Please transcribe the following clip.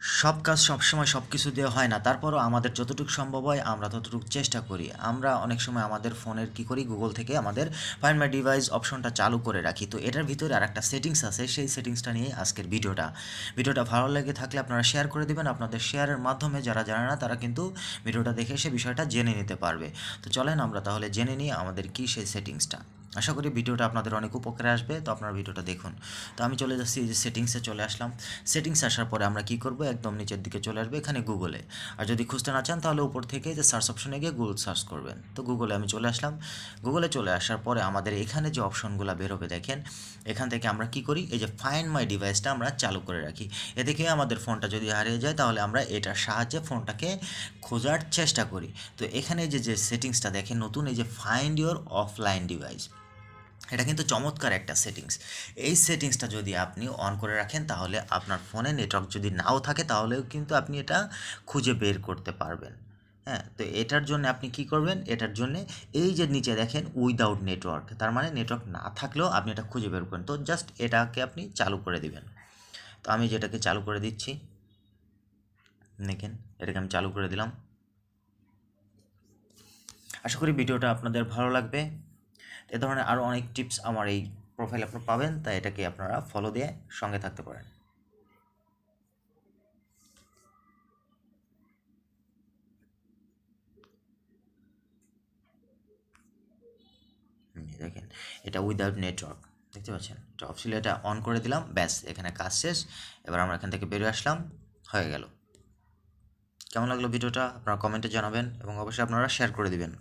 সব কাজ সবসময় সব কিছু দিয়ে হয় না, তারপরও আমাদের যতটুকু সম্ভব হয় আমরা ততটুকু চেষ্টা করি। আমরা অনেক সময় আমাদের ফোনের কী করি, গুগল থেকে আমাদের ফাইন্ড মাই ডিভাইস অপশনটা চালু করে রাখি। তো এটার ভিতরে আর একটা সেটিংস আছে, সেই সেটিংসটা নিয়ে আজকের ভিডিওটা ভালো লেগে থাকলে আপনারা শেয়ার করে দিবেন। আপনাদের শেয়ারের মাধ্যমে যারা জানে না তারা কিন্তু ভিডিওটা দেখে সে বিষয়টা জেনে নিতে পারবে। তো চলেন আমরা তাহলে জেনে নিই আমাদের কী সেই সেটিংসটা। আশা করি ভিডিওটা আপনাদের অনেক উপকারে আসবে, তো আপনারা ভিডিওটা দেখুন। তো আমি চলে যাচ্ছি, এই যে সেটিংসে চলে আসলাম। সেটিংস আসার পরে আমরা কি করব, একদম নিচের দিকে চলে আসবে এখানে গুগলে। আর যদি খুঁজতে না চান তাহলে উপর থেকে যে সার্চ অপশনে গিয়ে গুগল সার্চ করবেন। তো গুগলে আমি চলে আসলাম। গুগলে চলে আসার পরে আমাদের এখানে যে অপশনগুলো বেরোবে দেখেন, এখান থেকে আমরা কি করি, এই যে ফাইন্ড মাই ডিভাইসটা আমরা চালু করে রাখি। এ থেকে আমাদের ফোনটা যদি হারিয়ে যায় তাহলে আমরা এটার সাহায্যে ফোনটাকে খোঁজার চেষ্টা করি। তো এখানে যে সেটিংসটা দেখেন নতুন, এই যে ফাইন্ড ইওর অফলাইন ডিভাইস, এটা কিন্তু চমৎকার একটা সেটিংস। এই সেটিংসটা যদি আপনি অন করে রাখেন তাহলে আপনার ফোনে নেটওয়ার্ক যদি নাও থাকে তাহলেও কিন্তু আপনি এটা খুঁজে বের করতে পারবেন। হ্যাঁ, তো এটার জন্য আপনি কি করবেন, এটার জন্য এই যে নিচে দেখেন উইদাউট নেটওয়ার্ক, তার মানে নেটওয়ার্ক না থাকলেও আপনি এটা খুঁজে বের করেন। তো জাস্ট এটাকে আপনি চালু করে দিবেন। তো আমি যেটাকে চালু করে দিচ্ছি, দেখেন এটাকে আমি চালু করে দিলাম। আশা করি ভিডিওটা আপনাদের ভালো লাগবে। এ ধরনের আরও অনেক টিপস আমার এই প্রোফাইল আপনারা পাবেন, তাই এটাকে আপনারা ফলো দিয়ে সঙ্গে থাকতে পারেন। দেখেন এটা উইদাউট নেটওয়ার্ক, দেখতে পাচ্ছেন এটা অফ ছিল, এটা অন করে দিলাম, ব্যাস এখানে কাজ শেষ। এবার আমরা এখান থেকে বেরিয়ে আসলাম, হয়ে গেল। কেমন লাগলো ভিডিওটা আপনারা কমেন্টে জানাবেন এবং অবশ্যই আপনারা শেয়ার করে দিবেন।